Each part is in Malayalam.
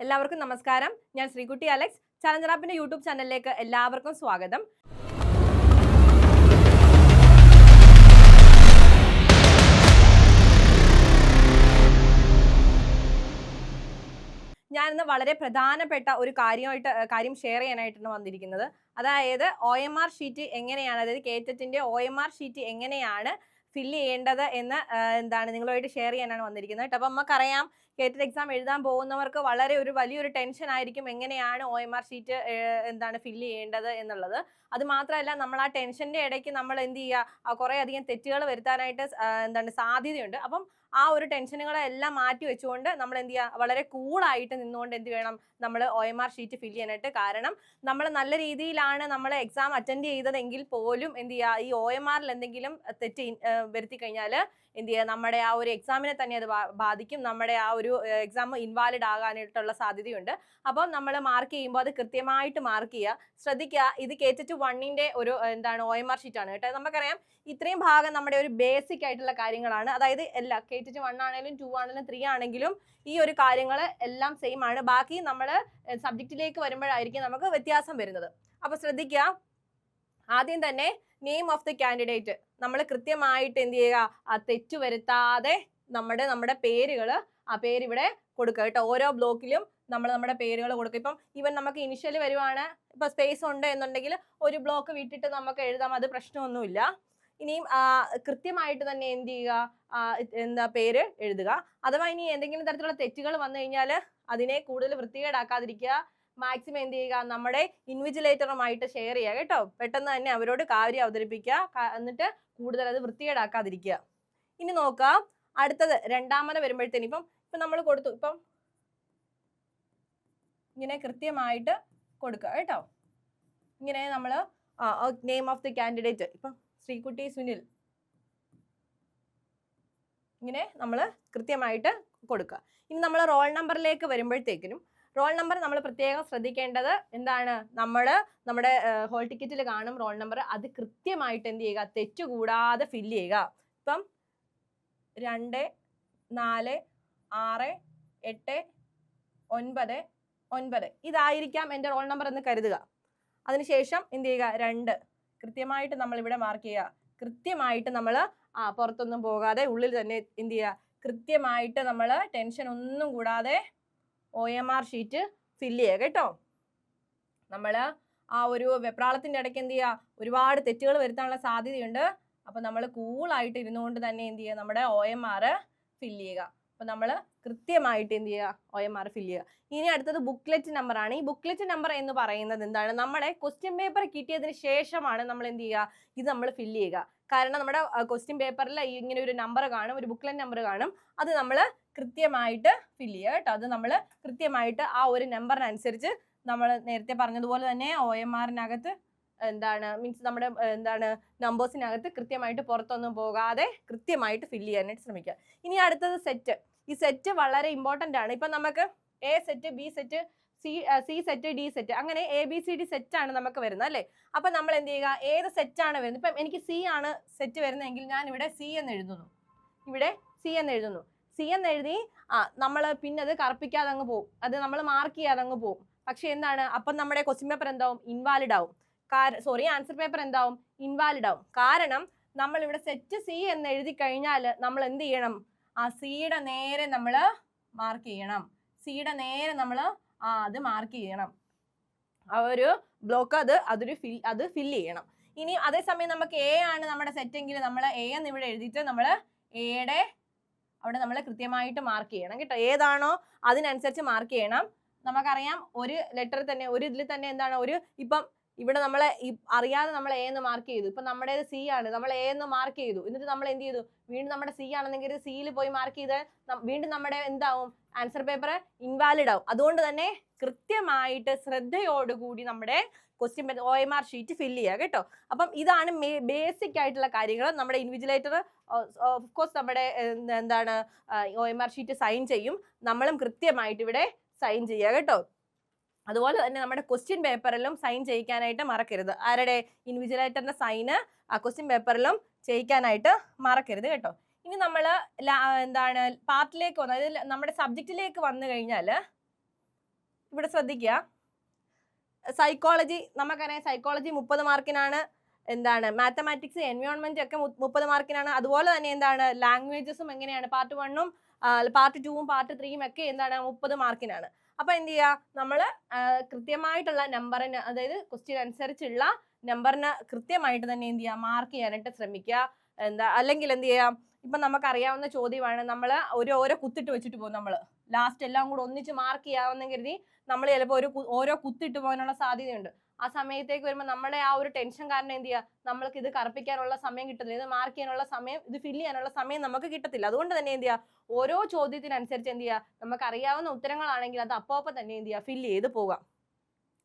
എല്ലാവർക്കും നമസ്കാരം. ഞാൻ ശ്രീകുട്ടി അലക്സ്. ചലഞ്ചർ ആപ്പിന്റെ യൂട്യൂബ് ചാനലിലേക്ക് എല്ലാവർക്കും സ്വാഗതം. ഞാനിന്ന് വളരെ പ്രധാനപ്പെട്ട ഒരു കാര്യം ഷെയർ ചെയ്യാനായിട്ടാണ് വന്നിരിക്കുന്നത്. അതായത് OMR ഷീറ്റ് എങ്ങനെയാണ്, അതായത് കേറ്ററ്റിന്റെ OMR ഷീറ്റ് എങ്ങനെയാണ് ഫില്ല് ചെയ്യേണ്ടത് എന്ന് നിങ്ങളുമായിട്ട് ഷെയർ ചെയ്യാനാണ് വന്നിരിക്കുന്നത്. അപ്പം നമുക്കറിയാം, കേറ്ററ്റ് എക്സാം എഴുതാൻ പോകുന്നവർക്ക് വലിയൊരു ടെൻഷൻ ആയിരിക്കും എങ്ങനെയാണ് OMR ഷീറ്റ് ഫില്ല് ചെയ്യേണ്ടത് എന്നുള്ളത്. അത് മാത്രമല്ല, നമ്മൾ ആ ടെൻഷന്റെ ഇടയ്ക്ക് നമ്മൾ എന്ത് ചെയ്യുക, കുറേ അധികം തെറ്റുകൾ വരുത്താനായിട്ട് സാധ്യതയുണ്ട്. അപ്പം ആ ഒരു ടെൻഷനുകളെല്ലാം മാറ്റി വെച്ചുകൊണ്ട് നമ്മൾ എന്ത് ചെയ്യുക, വളരെ കൂളായിട്ട് നിന്നുകൊണ്ട് എന്ത് വേണം, നമ്മൾ OMR ഷീറ്റ് ഫില്ല് ചെയ്യാനായിട്ട്. കാരണം നമ്മൾ നല്ല രീതിയിലാണ് നമ്മൾ എക്സാം അറ്റൻഡ് ചെയ്തതെങ്കിൽ പോലും എന്ത് ചെയ്യുക, ഈ OMRൽ എന്തെങ്കിലും തെറ്റ് വരുത്തി കഴിഞ്ഞാൽ എന്ത് ചെയ്യുക, നമ്മുടെ ആ ഒരു എക്സാമിനെ തന്നെ അത് ബാധിക്കും. നമ്മുടെ ആ ഒരു എക്സാം ഇൻവാലിഡ് ആകാനായിട്ടുള്ള സാധ്യതയുണ്ട്. അപ്പം നമ്മൾ മാർക്ക് ചെയ്യുമ്പോൾ അത് കൃത്യമായിട്ട് മാർക്ക് ചെയ്യുക. ശ്രദ്ധിക്കുക, ഇത് കേറ്ററ്റ് 1ന്റെ ഒരു OMR ഷീറ്റ് ആണ് കേട്ടോ. നമുക്കറിയാം, ഇത്രയും ഭാഗം നമ്മുടെ ഒരു ബേസിക് ആയിട്ടുള്ള കാര്യങ്ങളാണ്. അതായത് എല്ലാ കേറ്ററ്റ് 1 ആണെങ്കിലും 2 ആണെങ്കിലും 3 ആണെങ്കിലും ഈ ഒരു കാര്യങ്ങൾ എല്ലാം സെയിം ആണ്. ബാക്കി നമ്മൾ സബ്ജക്റ്റിലേക്ക് വരുമ്പോഴായിരിക്കും നമുക്ക് വ്യത്യാസം വരുന്നത്. അപ്പൊ ശ്രദ്ധിക്കുക, ആദ്യം തന്നെ നെയിം ഓഫ് ദി കാൻഡിഡേറ്റ് നമ്മൾ കൃത്യമായിട്ട് എന്ത് ചെയ്യുക, ആ തെറ്റ് വരുത്താതെ നമ്മുടെ പേരുകൾ, ആ പേര് ഇവിടെ കൊടുക്കുക കേട്ടോ. ഓരോ ബ്ലോക്കിലും നമ്മുടെ പേരുകൾ കൊടുക്കുക. ഇപ്പം ഈവൻ നമുക്ക് ഇനിഷ്യലി വരുവാണ്, ഇപ്പൊ സ്പേസ് ഉണ്ട് എന്നുണ്ടെങ്കിൽ ഒരു ബ്ലോക്ക് വിട്ടിട്ട് നമുക്ക് എഴുതാം, അത് പ്രശ്നമൊന്നുമില്ല. ഇനിയും കൃത്യമായിട്ട് തന്നെ എന്ത് ചെയ്യുക, പേര് എഴുതുക. അഥവാ ഇനി എന്തെങ്കിലും തരത്തിലുള്ള തെറ്റുകൾ വന്നു കഴിഞ്ഞാൽ അതിനെ കൂടുതൽ വൃത്തികേടാക്കാതിരിക്കുക. മാക്സിമം എന്ത് ചെയ്യുക, നമ്മുടെ ഇൻവിജിലേറ്ററുമായിട്ട് ഷെയർ ചെയ്യുക കേട്ടോ. പെട്ടെന്ന് തന്നെ അവരോട് കാര്യം അവതരിപ്പിക്കുക, എന്നിട്ട് കൂടുതൽ അത് വൃത്തികേടാക്കാതിരിക്കുക. ഇനി നോക്കുക, അടുത്തത് രണ്ടാമത് വരുമ്പോഴത്തേന് ഇപ്പം നമ്മൾ കൊടുത്തു, ഇപ്പം ഇങ്ങനെ കൃത്യമായിട്ട് കൊടുക്കുക കേട്ടോ. ഇങ്ങനെ നമ്മൾ നെയിം ഓഫ് ദി കാൻഡിഡേറ്റ്, ഇപ്പം ശ്രീകുട്ടി സുനിൽ, ഇങ്ങനെ നമ്മൾ കൃത്യമായിട്ട് കൊടുക്കുക. ഇനി നമ്മൾ റോൾ നമ്പറിലേക്ക് വരുമ്പോഴത്തേക്കിനും റോൾ നമ്പർ നമ്മൾ പ്രത്യേകം ശ്രദ്ധിക്കേണ്ടത് എന്താണ്, നമ്മുടെ ഹോൾ ടിക്കറ്റിൽ കാണും റോൾ നമ്പർ. അത് കൃത്യമായിട്ട് എന്ത് ചെയ്യുക, തെറ്റുകൂടാതെ ഫില്ല് ചെയ്യുക. ഇപ്പം 2, 4, 6, 8, 9, 9 ഇതായിരിക്കാം എൻ്റെ റോൾ നമ്പർ എന്ന് കരുതുക. അതിനുശേഷം എന്ത് ചെയ്യുക, 2 കൃത്യമായിട്ട് നമ്മൾ ഇവിടെ മാർക്ക് ചെയ്യുക. കൃത്യമായിട്ട് നമ്മൾ പുറത്തൊന്നും പോകാതെ ഉള്ളിൽ തന്നെ എന്ത് ചെയ്യുക, കൃത്യമായിട്ട് നമ്മൾ ടെൻഷൻ ഒന്നും കൂടാതെ OMR ഷീറ്റ് ഫില്ല് ചെയ്യുക കേട്ടോ. നമ്മൾ ആ ഒരു വെപ്രാളത്തിൻ്റെ ഇടയ്ക്ക് എന്ത് ചെയ്യുക, ഒരുപാട് തെറ്റുകൾ വരുത്താനുള്ള സാധ്യതയുണ്ട്. അപ്പം നമ്മൾ കൂളായിട്ട് ഇരുന്നുകൊണ്ട് തന്നെ എന്ത് ചെയ്യുക, നമ്മുടെ OMR ഫില്ല് ചെയ്യുക. അപ്പം നമ്മൾ കൃത്യമായിട്ട് എന്ത് ചെയ്യുക, OMR ഫില്ല് ചെയ്യുക. ഇനി അടുത്തത് ബുക്ക്ലെറ്റ് നമ്പർ ആണ്. ഈ ബുക്ക്ലെറ്റ് നമ്പർ എന്ന് പറയുന്നത് എന്താണ്, നമ്മുടെ ക്വസ്റ്റ്യൻ പേപ്പർ കിട്ടിയതിന് ശേഷമാണ് നമ്മൾ എന്ത് ചെയ്യുക, ഇത് നമ്മൾ ഫില്ല് ചെയ്യുക. കാരണം നമ്മുടെ ക്വസ്റ്റ്യൻ പേപ്പറിൽ ഇങ്ങനെ ഒരു നമ്പർ കാണും, ഒരു ബുക്ക്ലെറ്റ് നമ്പർ കാണും. അത് നമ്മൾ കൃത്യമായിട്ട് ഫില്ല് ചെയ്യുക കേട്ടോ. അത് നമ്മൾ കൃത്യമായിട്ട് ആ ഒരു നമ്പറിനനുസരിച്ച് നമ്മൾ നേരത്തെ പറഞ്ഞതുപോലെ തന്നെ OMRനകത്ത് മീൻസ് നമ്മുടെ നമ്പേഴ്സിനകത്ത് കൃത്യമായിട്ട് പുറത്തൊന്നും പോകാതെ കൃത്യമായിട്ട് ഫില്ല് ചെയ്യാനായിട്ട് ശ്രമിക്കുക. ഇനി അടുത്തത് സെറ്റ്. ഈ സെറ്റ് വളരെ ഇമ്പോർട്ടൻ്റ് ആണ്. ഇപ്പം നമുക്ക് A set, B set, C set, D set, അങ്ങനെ ABCD സെറ്റ് ആണ് നമുക്ക് വരുന്നത് അല്ലേ. അപ്പം നമ്മൾ എന്ത് ചെയ്യുക, ഏത് സെറ്റാണ് വരുന്നത്, ഇപ്പം എനിക്ക് C ആണ് സെറ്റ് വരുന്നതെങ്കിൽ ഞാൻ ഇവിടെ C എന്ന് എഴുതുന്നു. ഇവിടെ C എന്ന് എഴുതുന്നു. C എന്ന് എഴുതി നമ്മൾ പിന്നെ അത് കറുപ്പിക്കാതെ അങ്ങ് പോകും, അത് നമ്മൾ മാർക്ക് ചെയ്യാതെ അങ്ങ് പോകും. പക്ഷെ എന്താണ്, അപ്പം നമ്മുടെ ക്വസ്റ്റ്യൻ പേപ്പർ എന്താവും, ഇൻവാലിഡ് ആവും. ആൻസർ പേപ്പർ എന്താവും, ഇൻവാലിഡ് ആവും. കാരണം നമ്മൾ ഇവിടെ സെറ്റ് C എന്ന് എഴുതി കഴിഞ്ഞാൽ നമ്മൾ എന്ത് ചെയ്യണം, ആ സിയുടെ നേരെ നമ്മൾ മാർക്ക് ചെയ്യണം. സിയുടെ നേരെ നമ്മൾ അത് മാർക്ക് ചെയ്യണം. ആ ഒരു ബ്ലോക്ക് അത് ഫില്ല് ചെയ്യണം. ഇനി അതേസമയം നമുക്ക് A ആണ് നമ്മുടെ സെറ്റ് എങ്കിൽ നമ്മൾ A എന്ന് ഇവിടെ എഴുതിയിട്ട് നമ്മൾ എയുടെ അവിടെ നമ്മൾ കൃത്യമായിട്ട് മാർക്ക് ചെയ്യണം കേട്ടോ. ഏതാണോ അതിനനുസരിച്ച് മാർക്ക് ചെയ്യണം. നമുക്കറിയാം, ഒരു ലെറ്റർ തന്നെ, ഒരു ഇതിൽ തന്നെ ഇപ്പം ഇവിടെ നമ്മൾ അറിയാതെ നമ്മൾ A എന്ന് മാർക്ക് ചെയ്തു. ഇപ്പം നമ്മുടെ C ആണ്, നമ്മൾ A എന്ന് മാർക്ക് ചെയ്തു. എന്നിട്ട് നമ്മൾ എന്ത് ചെയ്തു, വീണ്ടും നമ്മുടെ C ആണെന്നെങ്കിൽ സിയിൽ പോയി മാർക്ക് ചെയ്ത് വീണ്ടും നമ്മുടെ എന്താവും, ആൻസർ പേപ്പർ ഇൻവാലിഡ് ആവും. അതുകൊണ്ട് തന്നെ കൃത്യമായിട്ട് ശ്രദ്ധയോടുകൂടി നമ്മുടെ ക്വസ്റ്റ്യൻ OMR ഷീറ്റ് ഫില്ല് ചെയ്യുക കേട്ടോ. അപ്പം ഇതാണ് ബേസിക് ആയിട്ടുള്ള കാര്യങ്ങൾ. നമ്മുടെ ഇൻവിജിലേറ്റർ ഓഫ് കോഴ്സ് നമ്മുടെ OMR ഷീറ്റ് സൈൻ ചെയ്യും. നമ്മളും കൃത്യമായിട്ട് ഇവിടെ സൈൻ ചെയ്യുക കേട്ടോ. അതുപോലെ തന്നെ നമ്മുടെ ക്വസ്റ്റ്യൻ പേപ്പറിലും സൈൻ ചെയ്യിക്കാനായിട്ട് മറക്കരുത്. ആരുടെ, ഇൻവിജിലേറ്ററിന്റെ സൈന് ആ ക്വസ്റ്റ്യൻ പേപ്പറിലും ചെയ്യിക്കാനായിട്ട് മറക്കരുത് കേട്ടോ. ഇനി നമ്മൾ പാർട്ടിലേക്ക് വന്നു, അതായത് നമ്മുടെ സബ്ജക്റ്റിലേക്ക് വന്നു കഴിഞ്ഞാൽ ഇവിടെ ശ്രദ്ധിക്കുക, സൈക്കോളജി നമുക്കറിയാം, സൈക്കോളജി 30 മാർക്കിനാണ്. എന്താണ് മാത്തമാറ്റിക്സ് എൻവയോൺമെന്റ് ഒക്കെ 30 മാർക്കിനാണ്. അതുപോലെ തന്നെ എന്താണ് ലാംഗ്വേജസും എങ്ങനെയാണ് പാർട്ട് 1ഉം പാർട്ട് 2ഉം പാർട്ട് 3ഉം ഒക്കെ എന്താണ് 30 മാർക്കിനാണ്. അപ്പൊ എന്ത് ചെയ്യുക, നമ്മൾ കൃത്യമായിട്ടുള്ള നമ്പറിന്, അതായത് ക്വസ്റ്റ്യൻ അനുസരിച്ചുള്ള നമ്പറിന് കൃത്യമായിട്ട് തന്നെ എന്ത് ചെയ്യുക, മാർക്ക് ചെയ്യാനായിട്ട് ശ്രമിക്കുക. അല്ലെങ്കിൽ എന്ത് ചെയ്യാം, ഇപ്പൊ നമുക്കറിയാവുന്ന ചോദ്യമാണ്, നമ്മൾ ഓരോ കുത്തിട്ട് വെച്ചിട്ട് പോകും. നമ്മൾ ലാസ്റ്റ് എല്ലാം കൂടെ ഒന്നിച്ച് മാർക്ക് ചെയ്യാമെന്ന് കരുതി നമ്മൾ ചിലപ്പോൾ ഓരോ കുത്തിട്ട് പോകാനുള്ള സാധ്യതയുണ്ട്. ആ സമയത്തേക്ക് വരുമ്പോൾ നമ്മുടെ ആ ഒരു ടെൻഷൻ കാരണം എന്ത് ചെയ്യുക, നമ്മൾക്ക് ഇത് കറുപ്പിക്കാനുള്ള സമയം കിട്ടുന്നില്ല, ഇത് മാർക്ക് ചെയ്യാനുള്ള സമയം, ഇത് ഫില്ല് ചെയ്യാനുള്ള സമയം നമുക്ക് കിട്ടത്തില്ല. അതുകൊണ്ട് തന്നെ എന്ത് ചെയ്യുക, ഓരോ ചോദ്യത്തിനനുസരിച്ച് എന്ത് ചെയ്യുക, നമുക്ക് അറിയാവുന്ന ഉത്തരങ്ങളാണെങ്കിൽ അത് അപ്പോൾ തന്നെ എന്ത് ചെയ്യുക, ഫില്ല് ചെയ്ത് പോകാം.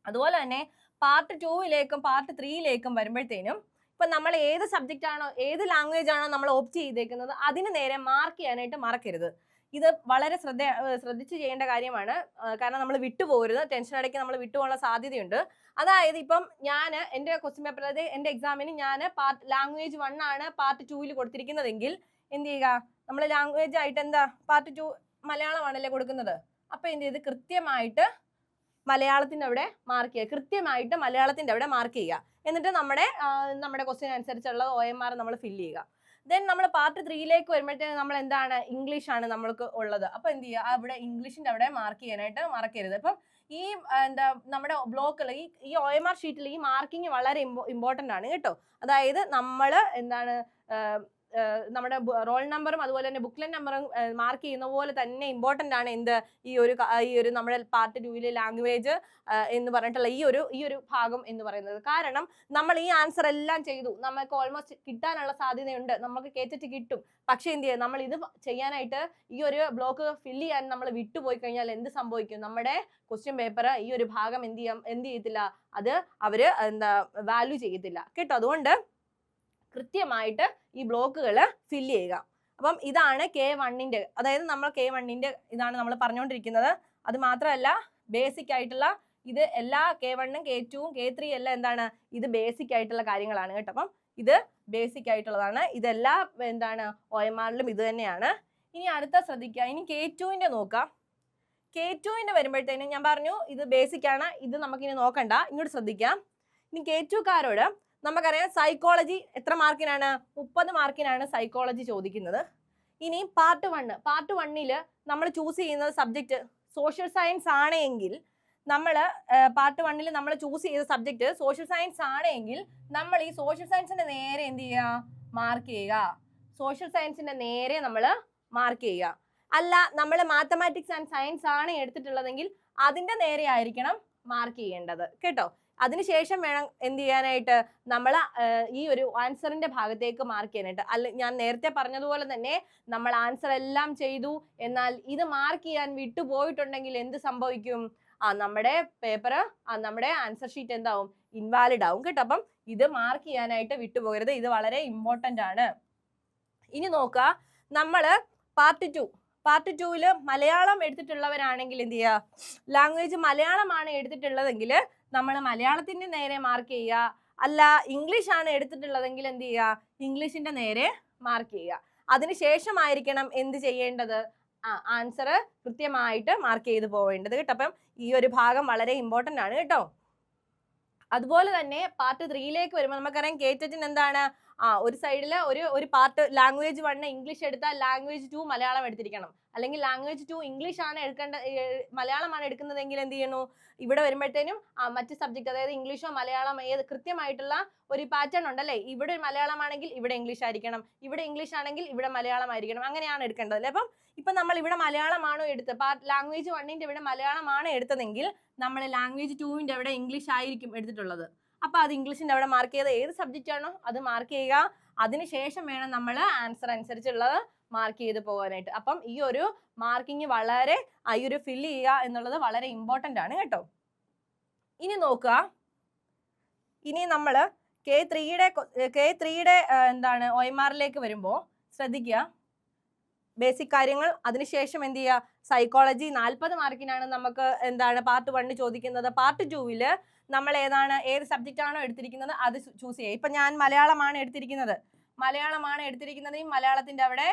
അതുപോലെ തന്നെ പാർട്ട് 2ലേക്കും പാർട്ട് 3ലേക്കും വരുമ്പോഴത്തേനും ഇപ്പൊ നമ്മൾ ഏത് സബ്ജക്റ്റ് ആണോ, ഏത് ലാംഗ്വേജ് ആണോ നമ്മൾ ഓപ്റ്റ് ചെയ്തേക്കുന്നത്, അതിന് നേരെ മാർക്ക് ചെയ്യാനായിട്ട് മറക്കരുത്. ഇത് വളരെ ശ്രദ്ധിച്ച് ചെയ്യേണ്ട കാര്യമാണ്. കാരണം നമ്മൾ വിട്ടുപോകരുത്, ടെൻഷൻ അടയ്ക്ക് നമ്മൾ വിട്ടുപോകാനുള്ള സാധ്യതയുണ്ട്. അതായത് ഇപ്പം ഞാൻ എൻ്റെ ക്വസ്റ്റ്യൻ പേപ്പർ, അതായത് എൻ്റെ എക്സാമിന് ഞാൻ ലാംഗ്വേജ് 1 ആണ് പാർട്ട് 2ൽ കൊടുത്തിരിക്കുന്നതെങ്കിൽ എന്ത് ചെയ്യുക, നമ്മൾ ലാംഗ്വേജ് ആയിട്ട് എന്താ പാർട്ട് 2 മലയാളമാണല്ലേ കൊടുക്കുന്നത്. അപ്പൊ എന്ത് ചെയ്ത് കൃത്യമായിട്ട് മലയാളത്തിൻ്റെ അവിടെ മാർക്ക് ചെയ്യുക, കൃത്യമായിട്ട് മലയാളത്തിൻ്റെ അവിടെ മാർക്ക് ചെയ്യുക. എന്നിട്ട് നമ്മുടെ ക്വസ്റ്റ്യൻ അനുസരിച്ചുള്ള OMR നമ്മൾ ഫില്ല് ചെയ്യുക. ദെൻ നമ്മൾ പാർട്ട് 3ലേക്ക് വരുമ്പോഴത്തേക്ക് നമ്മൾ എന്താണ്, ഇംഗ്ലീഷ് ആണ് നമ്മൾക്ക് ഉള്ളത്. അപ്പൊ എന്ത് ചെയ്യുക, അവിടെ ഇംഗ്ലീഷിന്റെ അവിടെ മാർക്ക് ചെയ്യാനായിട്ട് മറക്കരുത്. അപ്പം ഈ നമ്മുടെ ബ്ലോക്കിൽ ഈ OMR ഷീറ്റിൽ ഈ മാർക്കിങ് വളരെ ഇമ്പോർട്ടൻ്റ് ആണ് കേട്ടോ. അതായത് നമ്മൾ എന്താണ് നമ്മുടെ റോൾ നമ്പറും അതുപോലെ തന്നെ ബുക്ക്ലെറ്റ് നമ്പറും മാർക്ക് ചെയ്യുന്ന പോലെ തന്നെ ഇമ്പോർട്ടൻ്റ് ആണ് ഈ ഒരു നമ്മുടെ പാർട്ട് 2ലെ ലാംഗ്വേജ് എന്ന് പറഞ്ഞിട്ടുള്ള ഈ ഒരു ഭാഗം എന്ന് പറയുന്നത്. കാരണം നമ്മൾ ഈ ആൻസർ എല്ലാം ചെയ്തു, നമുക്ക് ഓൾമോസ്റ്റ് കിട്ടാനുള്ള സാധ്യതയുണ്ട്, നമുക്ക് കേറ്റിട്ട് കിട്ടും. പക്ഷെ എന്ത് ചെയ്യുക, നമ്മൾ ഇത് ചെയ്യാനായിട്ട് ഈ ഒരു ബ്ലോക്ക് ഫില്ല് ചെയ്യാൻ നമ്മൾ വിട്ടുപോയി കഴിഞ്ഞാൽ എന്ത് സംഭവിക്കും, നമ്മുടെ ക്വസ്റ്റ്യൻ പേപ്പർ ഈ ഒരു ഭാഗം എന്ത് ചെയ്യത്തില്ല, അത് അവര് വാല്യൂ ചെയ്യത്തില്ല കേട്ടോ. അതുകൊണ്ട് കൃത്യമായിട്ട് ഈ ബ്ലോക്കുകൾ ഫില്ല് ചെയ്യുക. അപ്പം ഇതാണ് K1ന്റെ, അതായത് നമ്മൾ K1ന്റെ ഇതാണ് നമ്മൾ പറഞ്ഞുകൊണ്ടിരിക്കുന്നത്. അത് മാത്രമല്ല ബേസിക് ആയിട്ടുള്ള ഇത് എല്ലാ K1ഉം K2ഉം K3 എല്ലാം എന്താണ്, ഇത് ബേസിക് ആയിട്ടുള്ള കാര്യങ്ങളാണ് കേട്ടോ. അപ്പം ഇത് ബേസിക് ആയിട്ടുള്ളതാണ്. ഇതെല്ലാം എന്താണ് OMRലും ഇത് തന്നെയാണ്. ഇനി അടുത്ത ശ്രദ്ധിക്കുക, ഇനി K2ന്റെ നോക്കാം. K2ന്റെ വരുമ്പോഴത്തേനും ഞാൻ പറഞ്ഞു ഇത് ബേസിക് ആണ്, ഇത് നമുക്കിനി നോക്കണ്ട, ഇങ്ങോട്ട് ശ്രദ്ധിക്കാം. ഇനി K2കാരോട് നമുക്കറിയാം സൈക്കോളജി എത്ര മാർക്കിനാണ്, 30 മാർക്കിനാണ് സൈക്കോളജി ചോദിക്കുന്നത്. ഇനി പാർട്ട് 1ൽ നമ്മൾ ചൂസ് ചെയ്യുന്നത് സബ്ജക്റ്റ് സോഷ്യൽ സയൻസ് ആണെങ്കിൽ, നമ്മൾ പാർട്ട് 1ൽ നമ്മൾ ചൂസ് ചെയ്ത സബ്ജക്റ്റ് സോഷ്യൽ സയൻസ് ആണെങ്കിൽ നമ്മൾ ഈ സോഷ്യൽ സയൻസിന്റെ നേരെ എന്ത് ചെയ്യുക, മാർക്ക് ചെയ്യുക. സോഷ്യൽ സയൻസിന്റെ നേരെ നമ്മൾ മാർക്ക് ചെയ്യുക. അല്ല നമ്മൾ മാത്തമാറ്റിക്സ് ആൻഡ് സയൻസ് ആണ് എടുത്തിട്ടുള്ളതെങ്കിൽ അതിന്റെ നേരെ ആയിരിക്കണം മാർക്ക് ചെയ്യേണ്ടത് കേട്ടോ. അതിനുശേഷം വേണം എന്ത് ചെയ്യാനായിട്ട്, നമ്മൾ ഈ ഒരു ആൻസറിന്റെ ഭാഗത്തേക്ക് മാർക്ക് ചെയ്യാനായിട്ട്. ഞാൻ നേരത്തെ പറഞ്ഞതുപോലെ തന്നെ നമ്മൾ ആൻസർ എല്ലാം ചെയ്തു, എന്നാൽ ഇത് മാർക്ക് ചെയ്യാൻ വിട്ടുപോയിട്ടുണ്ടെങ്കിൽ എന്ത് സംഭവിക്കും, നമ്മുടെ പേപ്പർ, നമ്മുടെ ആൻസർ ഷീറ്റ് എന്താവും, ഇൻവാലിഡ് ആവും കേട്ടോ. അപ്പം ഇത് മാർക്ക് ചെയ്യാനായിട്ട് വിട്ടുപോകരുത്, ഇത് വളരെ ഇമ്പോർട്ടൻ്റ് ആണ്. ഇനി നോക്കുക, നമ്മൾ പാർട്ട് 2ൽ മലയാളം എടുത്തിട്ടുള്ളവരാണെങ്കിൽ എന്ത് ചെയ്യുക, ലാംഗ്വേജ് മലയാളമാണ് എടുത്തിട്ടുള്ളതെങ്കിൽ നമ്മൾ മലയാളത്തിൻ്റെ നേരെ മാർക്ക് ചെയ്യുക. അല്ല ഇംഗ്ലീഷ് ആണ് എടുത്തിട്ടുള്ളതെങ്കിൽ എന്ത് ചെയ്യുക, ഇംഗ്ലീഷിൻ്റെ നേരെ മാർക്ക് ചെയ്യുക. അതിനുശേഷമായിരിക്കണം എന്ത് ചെയ്യേണ്ടത്, ആൻസർ കൃത്യമായിട്ട് മാർക്ക് ചെയ്ത് പോവേണ്ടത് കേട്ടോ. അപ്പം ഈ ഒരു ഭാഗം വളരെ ഇമ്പോർട്ടൻ്റ് ആണ് കേട്ടോ. അതുപോലെ തന്നെ പാർട്ട് 3ലേക്ക് വരുമ്പോൾ നമുക്കറിയാം കേറ്ററ്റിന് എന്താണ്, ഒരു സൈഡിൽ ഒരു പാർട്ട് ലാംഗ്വേജ് 1 ഇംഗ്ലീഷ് എടുത്താൽ ലാംഗ്വേജ് 2 മലയാളം എടുത്തിരിക്കണം. അല്ലെങ്കിൽ ലാംഗ്വേജ് 2 ഇംഗ്ലീഷ് ആണ് മലയാളമാണ് എടുക്കുന്നതെങ്കിൽ എന്ത് ചെയ്യുന്നു, ഇവിടെ വരുമ്പോഴത്തേനും മറ്റ് സബ്ജക്ട്, അതായത് ഇംഗ്ലീഷോ മലയാളം കൃത്യമായിട്ടുള്ള ഒരു പാറ്റേൺ ഉണ്ടല്ലേ. ഇവിടെ മലയാളമാണെങ്കിൽ ഇവിടെ ഇംഗ്ലീഷ് ആയിരിക്കണം, ഇവിടെ ഇംഗ്ലീഷ് ആണെങ്കിൽ ഇവിടെ മലയാളം ആയിരിക്കണം, അങ്ങനെയാണ് എടുക്കേണ്ടത് അല്ലേ. അപ്പം ഇപ്പം നമ്മൾ ഇവിടെ മലയാളമാണോ ലാംഗ്വേജ് 1ന്റെ ഇവിടെ മലയാളമാണ് എടുത്തതെങ്കിൽ നമ്മൾ ലാംഗ്വേജ് 2ന്റെ അവിടെ ഇംഗ്ലീഷ് ആയിരിക്കും എടുത്തിട്ടുള്ളത്. അപ്പൊ അത് ഇംഗ്ലീഷിന്റെ അവിടെ മാർക്ക് ചെയ്ത ഏത് സബ്ജക്റ്റ് ആണോ അത് മാർക്ക് ചെയ്യുക. അതിനുശേഷം വേണം നമ്മൾ ആൻസർ അനുസരിച്ചുള്ളത് മാർക്ക് ചെയ്ത് പോകാനായിട്ട്. അപ്പം ഈ ഒരു മാർക്കിങ് വളരെ ഈ ഒരു ഫില്ല് ചെയ്യുക എന്നുള്ളത് വളരെ ഇമ്പോർട്ടൻ്റ് ആണ് കേട്ടോ. ഇനി നോക്കുക, ഇനി നമ്മൾ K3യുടെ എന്താണ് OMRലേക്ക് വരുമ്പോൾ ശ്രദ്ധിക്കുക ബേസിക് കാര്യങ്ങൾ. അതിനുശേഷം എന്ത് ചെയ്യുക, സൈക്കോളജി 40 മാർക്കിനാണ് നമുക്ക് എന്താണ് പാർട്ട് 1 ചോദിക്കുന്നത്. പാർട്ട് 2ൽ നമ്മൾ ഏത് സബ്ജക്റ്റ് ആണോ എടുത്തിരിക്കുന്നത് അത് ചൂസ് ചെയ്യുക. ഇപ്പം ഞാൻ മലയാളമാണ് എടുത്തിരിക്കുന്നത്, ഈ മലയാളത്തിൻ്റെ അവിടെ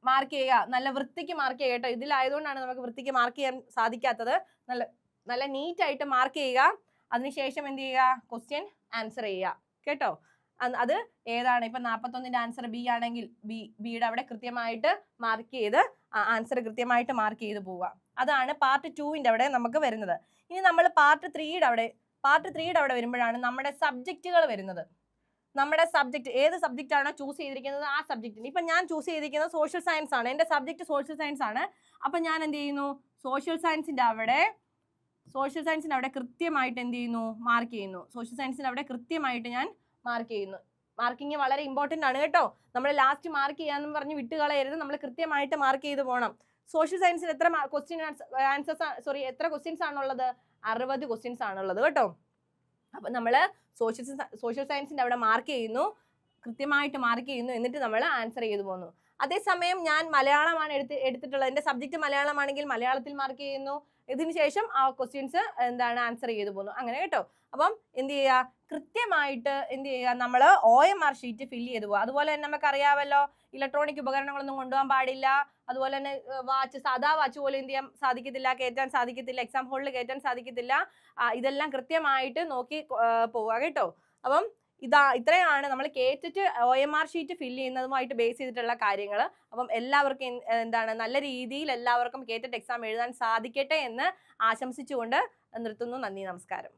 മാർക്ക് ചെയ്യുക, നല്ല വൃത്തിക്ക് മാർക്ക് ചെയ്യുക കേട്ടോ. ഇതിലായതുകൊണ്ടാണ് നമുക്ക് വൃത്തിക്ക് മാർക്ക് ചെയ്യാൻ സാധിക്കാത്തത്. നല്ല നല്ല നീറ്റായിട്ട് മാർക്ക് ചെയ്യുക. അതിനുശേഷം എന്ത് ചെയ്യുക, ക്വസ്റ്റ്യൻ ആൻസർ ചെയ്യുക കേട്ടോ. അത് ഏതാണ്, ഇപ്പൊ 41ന്റെ ആൻസർ ബി ആണെങ്കിൽ ബിയുടെ അവിടെ കൃത്യമായിട്ട് മാർക്ക് ചെയ്ത് ആൻസർ കൃത്യമായിട്ട് മാർക്ക് ചെയ്ത് പോവുക. അതാണ് പാർട്ട് 2ന്റെ അവിടെ നമുക്ക് വരുന്നത്. ഇനി നമ്മൾ പാർട്ട് 3യുടെ അവിടെ വരുമ്പോഴാണ് നമ്മുടെ സബ്ജക്റ്റുകൾ വരുന്നത്. നമ്മുടെ സബ്ജക്ട് ഏത് സബ്ജക്റ്റ് ആണോ ചൂസ് ചെയ്തിരിക്കുന്നത് ആ സബ്ജക്റ്റിന്. ഇപ്പൊ ഞാൻ ചൂസ് ചെയ്തിരിക്കുന്നത് സോഷ്യൽ സയൻസ് ആണ്, എന്റെ സബ്ജക്ട് സോഷ്യൽ സയൻസ് ആണ്. അപ്പൊ ഞാൻ എന്ത് ചെയ്യുന്നു, സോഷ്യൽ സയൻസിന്റെ അവിടെ കൃത്യമായിട്ട് എന്ത് ചെയ്യുന്നു, മാർക്ക് ചെയ്യുന്നു. സോഷ്യൽ സയൻസിന്റെ അവിടെ കൃത്യമായിട്ട് ഞാൻ മാർക്ക് ചെയ്യുന്നു. മാർക്കിങ് വളരെ ഇമ്പോർട്ടന്റ് ആണ് കേട്ടോ. നമ്മൾ ലാസ്റ്റ് മാർക്ക് ചെയ്യാന്ന് പറഞ്ഞ് വിട്ടുകളയരുത്, നമ്മൾ കൃത്യമായിട്ട് മാർക്ക് ചെയ്ത് പോകണം. സോഷ്യൽ സയൻസിൽ എത്ര ക്വസ്റ്റ്യൻസ് ആണുള്ളത്? 60 ക്വസ്റ്റ്യൻസ് ആണുള്ളത് കേട്ടോ. അപ്പൊ നമ്മൾ സോഷ്യൽ സയൻസിന്റെ അവിടെ മാർക്ക് ചെയ്യുന്നു, കൃത്യമായിട്ട് മാർക്ക് ചെയ്യുന്നു, എന്നിട്ട് നമ്മൾ ആൻസർ ചെയ്തു പോകുന്നു. അതേസമയം ഞാൻ മലയാളമാണ് എടുത്തിട്ടുള്ളത്, എന്റെ സബ്ജക്ട് മലയാളമാണെങ്കിൽ മലയാളത്തിൽ മാർക്ക് ചെയ്യുന്നു. ഇതിന് ശേഷം ആ ക്വസ്റ്റ്യൻസ് ആൻസർ ചെയ്തു പോകുന്നു, അങ്ങനെ കേട്ടോ. അപ്പം എന്ത് ചെയ്യുക, കൃത്യമായിട്ട് എന്ത് ചെയ്യുക, നമ്മൾ OMR ഷീറ്റ് ഫില്ല് ചെയ്ത് പോകുക. അതുപോലെ തന്നെ നമുക്കറിയാമല്ലോ, ഇലക്ട്രോണിക് ഉപകരണങ്ങളൊന്നും കൊണ്ടുപോകാൻ പാടില്ല. അതുപോലെ തന്നെ സാധാ വാച്ച് പോലും എന്ത് ചെയ്യാൻ സാധിക്കത്തില്ല, കയറ്റാൻ സാധിക്കത്തില്ല, എക്സാം ഹോളിൽ കയറ്റാൻ സാധിക്കത്തില്ല. ഇതെല്ലാം കൃത്യമായിട്ട് നോക്കി പോവുക കേട്ടോ. അപ്പം ഇത്രയാണ് നമ്മൾ കേറ്റിട്ട് OMR ഷീറ്റ് ഫില്ല് ചെയ്യുന്നതുമായിട്ട് ബേസ് ചെയ്തിട്ടുള്ള കാര്യങ്ങൾ. അപ്പം എല്ലാവർക്കും നല്ല രീതിയിൽ എല്ലാവർക്കും കേറ്റിട്ട് എക്സാം എഴുതാൻ സാധിക്കട്ടെ എന്ന് ആശംസിച്ചുകൊണ്ട് നിർത്തുന്നു. നന്ദി, നമസ്കാരം.